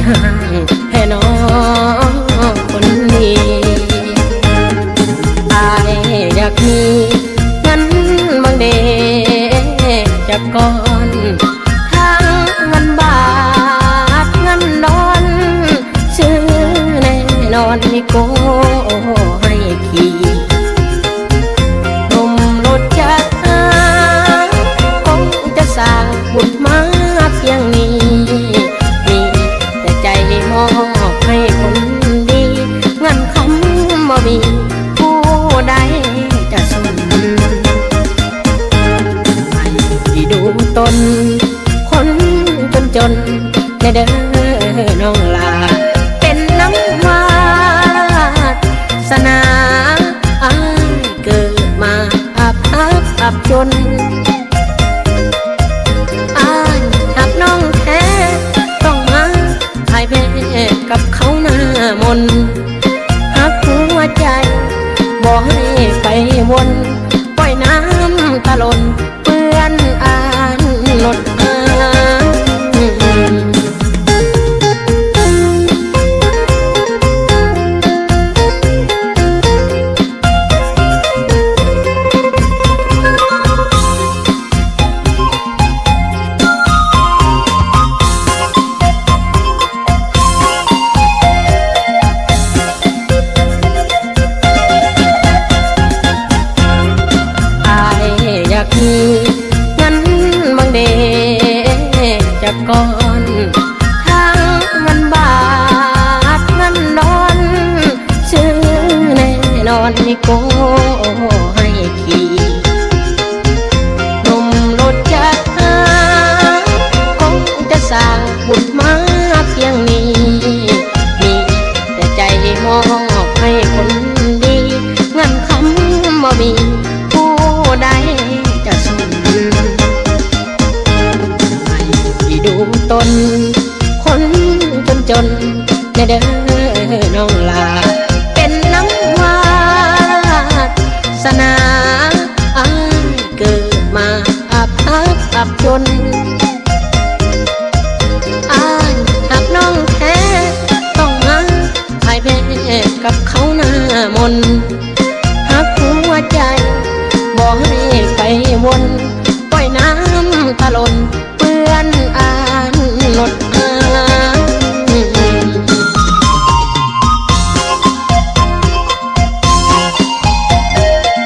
ห่างให้น้องคนดีอายอยากมีเงินบางเดจากก่อนทางเงินบาทเงินนอนซื้อแน่นอนให้โกให้ขี่นมรถจักรคงจะสร้างบุญมาเพียงนี้มีแต่ใจมอบให้คนดีเงินคำบ่มีผู้ใดจะสนที่ดูตนคนจนในเด้อน้องลาเป็นน้ำวาสนาอายเกิดมาอับจนอายหักน้องแท้ต้องมาพ่ายแพ้กับเขาหน้ามนหักหัวใจบอกให้ไปวนปล่อยน้ำตะลนเปื้อนอ่านหลดอยากมีเงินบางเดจากก่อนทางเงินบาทเงินนอนซื้อแน่นอนให้โกให้ขี่นมรถจักรคงจะสร้างบุญมาเพียงนี้มีแต่ใจมอบให้คนดีเงินคำบ่มีผู้ใดจะสนที่ดูตนคนจนในเด้อน้องลา